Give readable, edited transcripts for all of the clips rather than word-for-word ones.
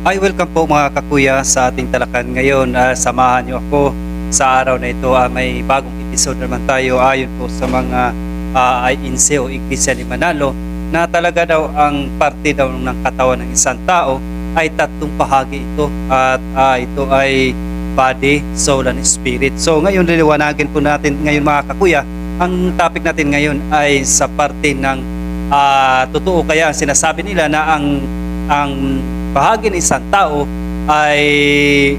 Ay, welcome po mga kakuya sa ating talakan ngayon. Samahan niyo ako sa araw na ito. May bagong episode naman tayo ayon po sa mga INC o Iglesia ni Manalo na talaga daw ang parte daw ng katawan ng isang tao ay tatlong bahagi ito at ito ay body, soul, and spirit. So ngayon liliwanagin po natin ngayon mga kakuya. Ang topic natin ngayon ay sa parte ng totoo kaya sinasabi nila na ang bahagi ng isang tao ay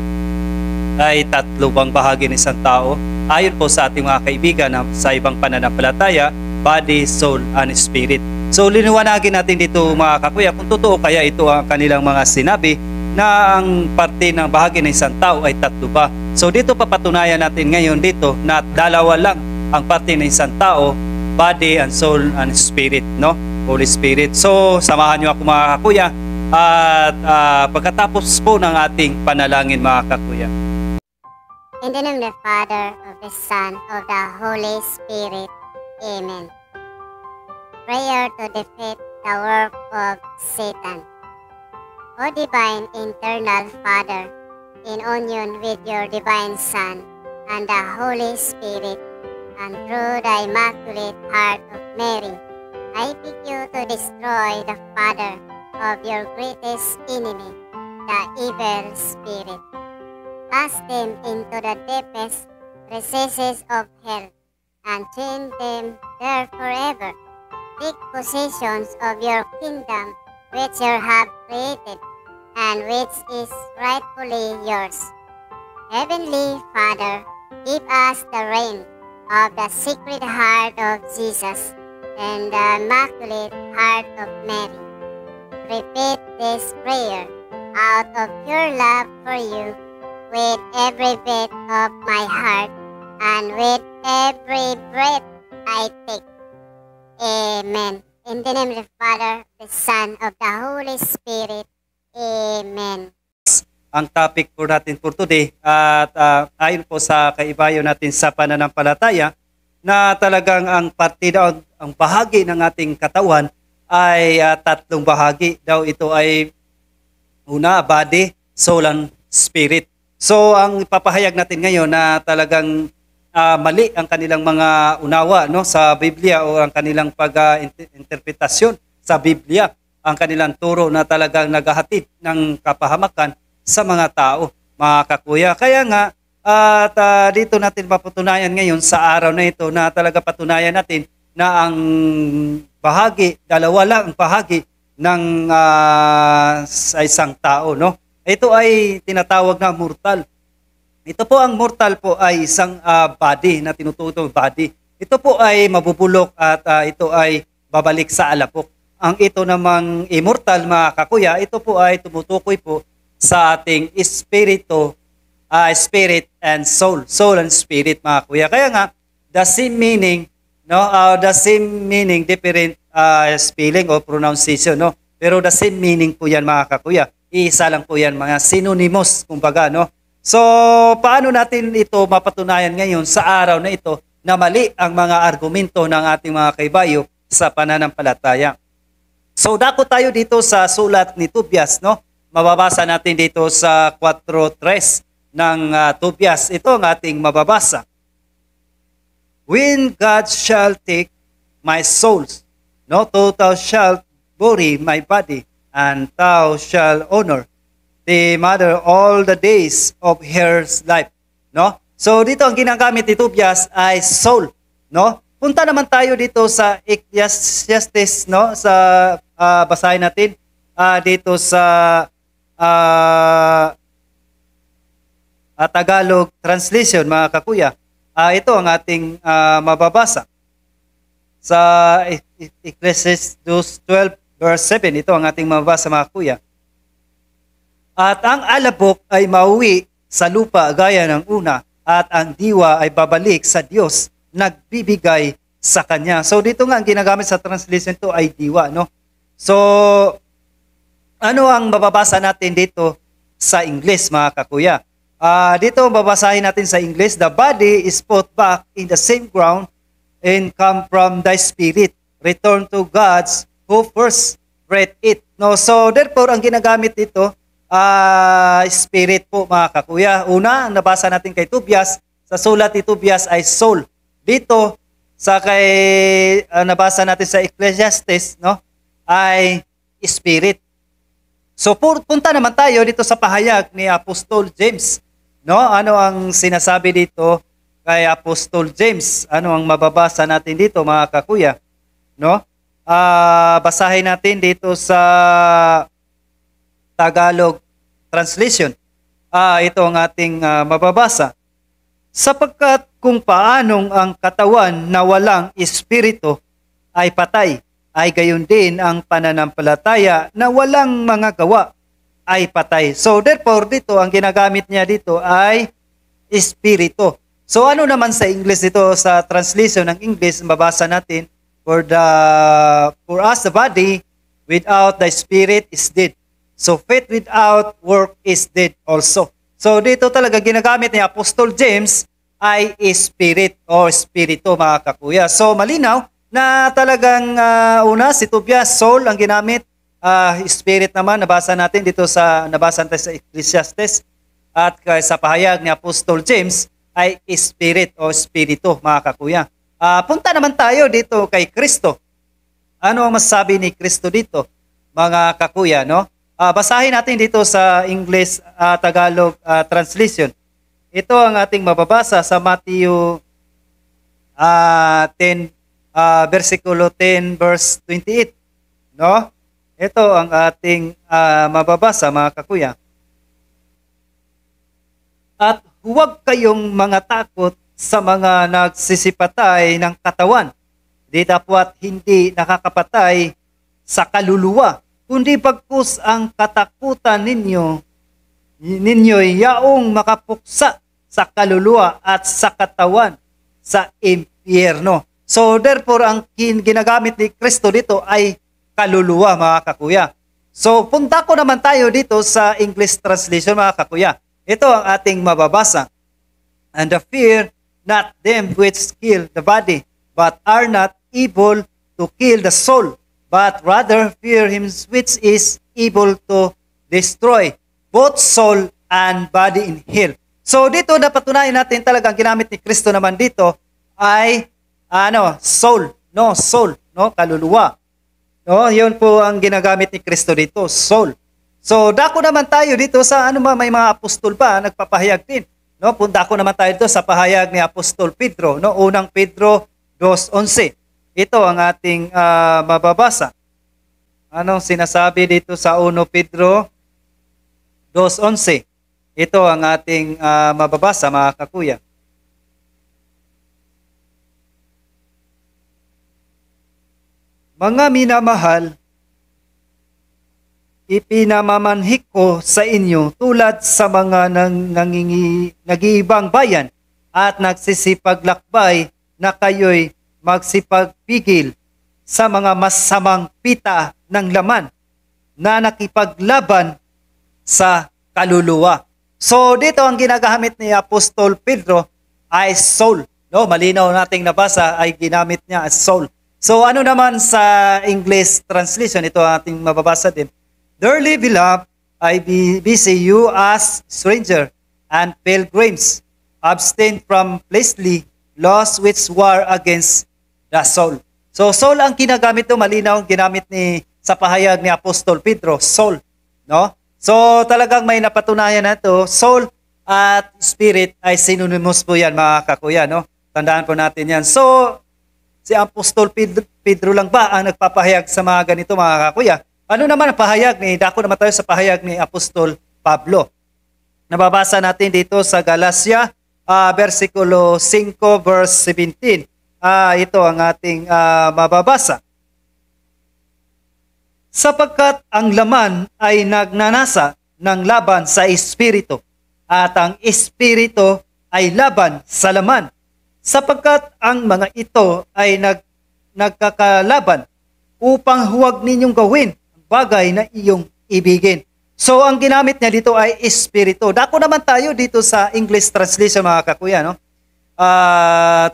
tatlo bang bahagi ng isang tao ayon po sa ating mga kaibigan sa ibang pananampalataya, body, soul, and spirit. So liniwanagin natin dito mga kakuya kung totoo kaya ito ang kanilang mga sinabi na ang parte ng bahagi ng isang tao ay tatlo ba. So dito papatunayan natin ngayon dito na dalawa lang ang parte ng isang tao, body and soul and spirit, no? Holy Spirit. So samahan niyo ako mga kakuya. At pagkatapos po ng ating panalangin mga kakuya. In the name of the Father, of the Son, of the Holy Spirit. Amen. Prayer to defeat the work of Satan. O divine eternal Father, in union with your divine Son and the Holy Spirit, and through the Immaculate Heart of Mary, I beg you to destroy the Father of your greatest enemy, the evil spirit. Cast them into the deepest recesses of hell, and chain them there forever. Take possessions of your kingdom, which you have created, and which is rightfully yours. Heavenly Father, give us the reign of the Sacred Heart of Jesus and the Immaculate Heart of Mary. Repeat this prayer out of pure love for you with every beat of my heart and with every breath I take. Amen. In the name of the Father, the Son, of the Holy Spirit. Amen. Ang topic po natin for today at ayon po sa kaibayo natin sa pananampalataya na talagang ang parte daw, ang bahagi ng ating katawan ay tatlong bahagi daw. Ito ay una, body, soul, and spirit. So ang ipapahayag natin ngayon na talagang mali ang kanilang mga unawa, no, sa Biblia o ang kanilang pag-interpretasyon sa Biblia, ang kanilang turo na talagang naghahatid ng kapahamakan sa mga tao, mga kakuya. Kaya nga at dito natin mapatunayan ngayon sa araw na ito na talaga patunayan natin na ang bahagi, dalawa lang ang bahagi ng sa isang tao, no? Ito ay tinatawag na mortal. Ito po ang mortal po ay isang body na tinututong body. Ito po ay mabubulok at ito ay babalik sa alapok. Ang ito namang immortal mga kakuya, ito po ay tumutukoy po sa ating espiritu, spirit and soul. Soul and spirit mga kuya. Kaya nga, the same meaning, no, the same meaning, different spelling o pronunciation, no? Pero the same meaning po yan mga kakuya. Iisa lang po yan, mga synonymous, kumbaga, no? So, paano natin ito mapatunayan ngayon sa araw na ito na mali ang mga argumento ng ating mga kaibayo sa pananampalataya? So, dako tayo dito sa sulat ni Tobias, no? Mababasa natin dito sa 4:3 ng Tobias. Ito ang ating mababasa. When God shall take my souls, no, thou shalt bury my body, and thou shalt honor the mother all the days of her life, no? So dito ang ginagamit ni Tobias ay soul, no? Punta naman tayo dito sa Ecclesiastes, no? Sa basahin natin dito sa Tagalog translation mga kakuya. Ito ang ating mababasa. Sa Ecclesiastes 12 verse 7, ito ang ating mababasa mga kuya. At ang alabok ay mauwi sa lupa gaya ng una, at ang diwa ay babalik sa Diyos, nagbibigay sa Kanya. So dito nga ang ginagamit sa translation to ay diwa, no? So ano ang mababasa natin dito sa English mga kakuya? Dito babasahin natin sa English, the body is put back in the same ground and come from the spirit, return to God's who first breathed it. No, so therefore ang ginagamit dito spirit po mga kakuya. Una, ang nabasa natin kay Tobias, sa sulat ni Tobias ay soul. Dito, sa kay nabasa natin sa Ecclesiastes, no, ay spirit. So punta naman tayo dito sa pahayag ni Apostol James. No, ano ang sinasabi dito kay Apostol James? Ano ang mababasa natin dito mga kakuya? No? Basahin natin dito sa Tagalog translation. Ito ang ating mababasa. Sapagkat kung paanong ang katawan na walang espiritu ay patay, ay gayon din ang pananampalataya na walang mga gawa ay patay. So therefore, dito ang ginagamit niya dito ay espiritu. So ano naman sa English dito, sa translation ng English, mabasa natin, for us the body without the spirit is dead. So faith without work is dead also. So dito talaga ginagamit ni Apostol James ay spirit o espiritu mga kakuya. So malinaw na talagang una si Tobias, soul ang ginamit, spirit naman nabasa natin dito nabasa natin sa Ecclesiastes, at sa pahayag ni Apostol James ay spirit o espiritu mga kakuya. Punta naman tayo dito kay Kristo. Ano ang masasabi ni Kristo dito mga kakuya, no? Basahin natin dito sa English Tagalog translation. Ito ang ating mababasa sa Matthew 10 versikulo 10 verse 28, no? Ito ang ating mababasa mga kakuya. At huwag kayong mga takot sa mga nagsisipatay ng katawan, di dapat hindi nakakapatay sa kaluluwa, kundi bagkus ang katakutan ninyo'y yaong makapuksa sa kaluluwa at sa katawan sa impyerno. So therefore, ang ginagamit ni Kristo dito ay kaluluwa mga kakuya. So punta ko naman tayo dito sa English translation mga kakuya. Ito ang ating mababasa. And the fear not them which kill the body, but are not able to kill the soul, but rather fear him which is able to destroy both soul and body in hell. So dito napatunayan natin talagang ginamit ni Kristo naman dito ay soul, kaluluwa. No, 'yun po ang ginagamit ni Kristo dito, soul. So dako naman tayo dito sa may mga apostol pa nagpapahayag din. No, punta ko naman tayo dito sa pahayag ni Apostol Pedro, no, unang Pedro 2:11. Ito ang ating mababasa. Anong sinasabi dito sa 1 Pedro 2:11? Ito ang ating mababasa mga kakuya. Mga minamahal, ipinamamanhik ko sa inyo tulad sa mga nag-iibang bayan at nagsisipaglakbay na kayo'y magsipagpigil sa mga masamang pita ng laman na nakipaglaban sa kaluluwa. So dito ang ginagamit ni Apostol Pedro ay soul. No, malinaw nating nabasa ay ginamit niya as soul. So ano naman sa English translation, ito ating mababasa din. Dearly beloved, I beseech you as stranger and pilgrims, abstain from fleshly laws which war against the soul. So soul ang ginagamit ito, malinaw ang ginamit sa pahayag ni Apostol Pedro, soul, no? So talagang may napatunayan na ito, soul at spirit ay synonymous po yan mga kakuya, no? Tandaan po natin yan. So si Apostol Pedro lang ba ang nagpapahayag sa mga ganito mga kakuya? Ano naman ang pahayag dako naman tayo sa pahayag ni Apostol Pablo. Nababasa natin dito sa Galacia, versikulo 5, verse 17. Ito ang ating mababasa. Sapagkat ang laman ay nagnanasa ng laban sa espiritu, at ang espiritu ay laban sa laman. Sapagkat ang mga ito ay nagkakalaban upang huwag ninyong gawin ang bagay na iyong ibigin. So ang ginamit niya dito ay espiritu. Dako naman tayo dito sa English translation mga kakuya, no?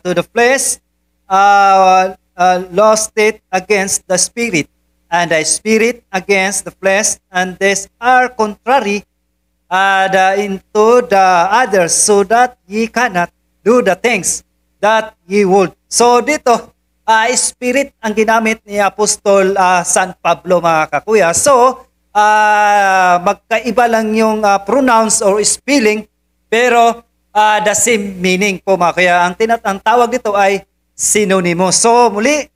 To the flesh, lost it against the spirit, and the spirit against the flesh, and these are contrary into the others, so that ye cannot do the things that ye would. So dito, spirit ang ginamit ni Apostol San Pablo, mga kakuya. So, magkaiba lang yung pronouns or spelling, pero the same meaning po, mga kuya. Ang tawag dito ay synonymous. So muli,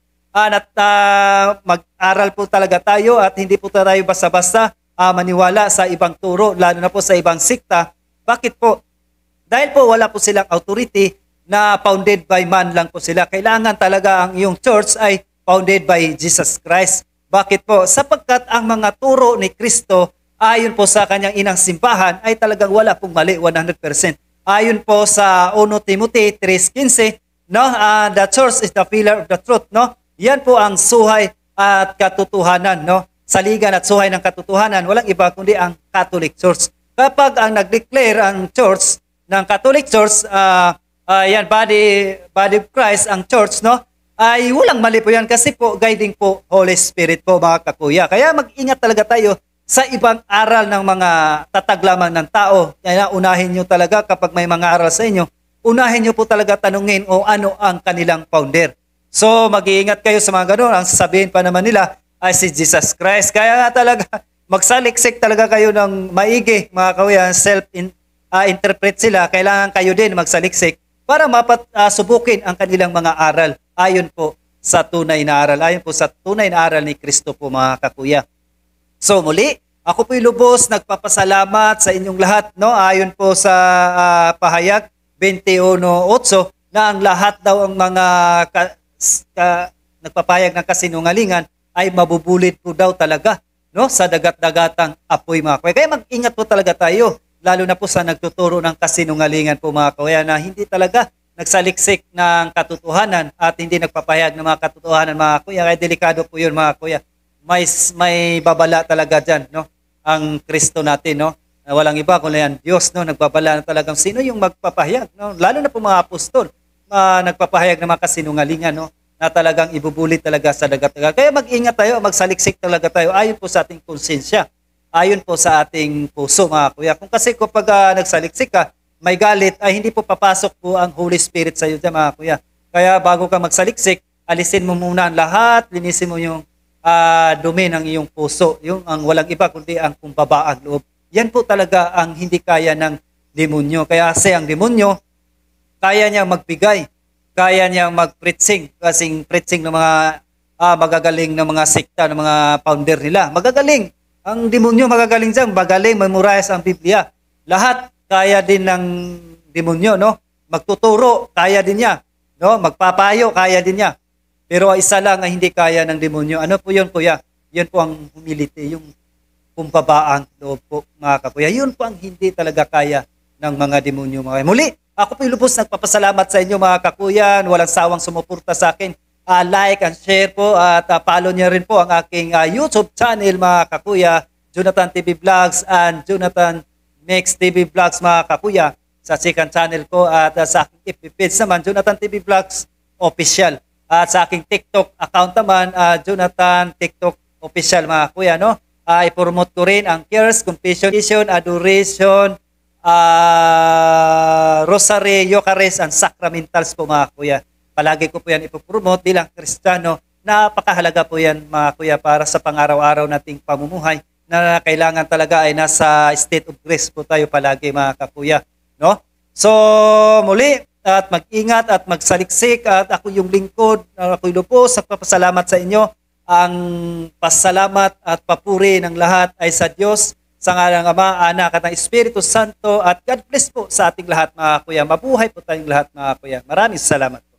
mag-aral po talaga tayo at hindi po tayo basta-basta maniwala sa ibang turo, lalo na po sa ibang sikta. Bakit po? Dahil po wala po silang authority na founded by man lang po sila. Kailangan talaga ang iyong church ay founded by Jesus Christ. Bakit po? Sapagkat ang mga turo ni Kristo ayon po sa kanyang inang simbahan ay talagang wala pong mali 100%. Ayon po sa 1 Timothy 3:15, no? The church is the pillar of the truth, no? Yan po ang suhay at katotohanan, no? Saligan at suhay ng katotohanan, walang iba kundi ang Catholic Church. Kapag ang nag-declare ang church ng Catholic Church, yan, body of Christ, ang church, no? Ay walang mali po yan kasi po guiding po Holy Spirit po, mga kakuya. Kaya mag-ingat talaga tayo sa ibang aral ng mga tatag lamang ng tao. Kaya unahin nyo talaga kapag may mga aral sa inyo, unahin nyo po talaga tanungin o ano ang kanilang founder. So mag-iingat kayo sa mga ganun. Ang sasabihin pa naman nila ay si Jesus Christ. Kaya nga talaga magsaliksik talaga kayo ng maigi, mga kakuya. Self-interpret sila. Kailangan kayo din magsaliksik para subukin ang kanilang mga aral ayon po sa tunay na aral. Ayon po sa tunay na aral ni Kristo po, mga kakuya. So muli, ako po'y lubos nagpapasalamat sa inyong lahat, no? Ayon po sa pahayag 21:8 na ang lahat daw ang mga nagpapahayag ng kasinungalingan ay mabubulid po daw talaga, no? Sa dagat-dagatang apoy, mga kuya. Kaya mag-ingat po talaga tayo, lalo na po sa nagtuturo ng kasinungalingan po, mga kuya, na hindi talaga nagsaliksik ng katotohanan at hindi nagpapahayag ng mga katotohanan, mga kuya. Kaya delikado po yun, mga kuya. May babala talaga dyan, no? Ang Kristo natin, no? Walang iba kundi ang Diyos, no? Nagbabala na talagang sino yung magpapahayag, no? Lalo na po mga apostol, nagpapahayag ng mga kasinungalingan, no? Na talagang ibubulit talaga sa dagat-dagat. Kaya mag-ingat tayo, magsaliksik talaga tayo ayon po sa ating konsensya, ayon po sa ating puso, mga kuya. Kung kasi kapag nagsaliksik ka, may galit, ay hindi po papasok po ang Holy Spirit sa iyo dyan, mga kuya. Kaya bago ka magsaliksik, alisin mo muna ang lahat, linisin mo yung dumi ng iyong puso, yung ang walang iba kundi ang kumbabaang loob. Yan po talaga ang hindi kaya ng demonyo. Kaya kasi ang demonyo, kaya niyang magbigay, kaya niyang mag-preaching, kasing preaching ng mga magagaling ng mga sekta, ng mga founder nila. Magagaling. Ang demonyo magagaling dyan, magaling, memorize ang Biblia. Lahat kaya din ng demonyo, no? Magtuturo, kaya din niya. No? Magpapayo, kaya din niya. Pero isa lang ang hindi kaya ng demonyo. Ano po yun, kuya? Yun po ang humility, yung kumbabaang loob po, mga kakuya. Yun po ang hindi talaga kaya ng mga demonyo, mga. Muli, ako po lubos nagpapasalamat sa inyo, mga kakuya. Walang sawang sumuporta sa akin. Like and share po at follow niyo rin po ang aking YouTube channel, mga kakuya. Jonathan TV Vlogs and Jonathan Mix TV Vlogs, mga kakuya. Sa second channel ko at sa aking FB page naman, Jonathan TV Vlogs Official. At sa aking TikTok account naman, Jonathan TikTok Official, mga kuya, no? I-promote ko rin ang cares, confession, adoration, rosary, Eucharist, and sacramentals po, mga kuya. Palagi ko po yan ipopromote bilang Kristiyano. Napakahalaga po yan, mga kuya, para sa pang-araw-araw nating pamumuhay na kailangan talaga ay nasa state of grace po tayo palagi, mga kakuya, no? So, muli, at mag-ingat at magsaliksik at ako yung lingkod, ako'y lubos, nagpapasalamat sa inyo. Ang pasalamat at papuri ng lahat ay sa Diyos, sa ngalan ng Ama, Anak at ng Espiritu Santo, at God bless po sa ating lahat, mga kuya. Mabuhay po tayong lahat, mga kuya. Maraming salamat po.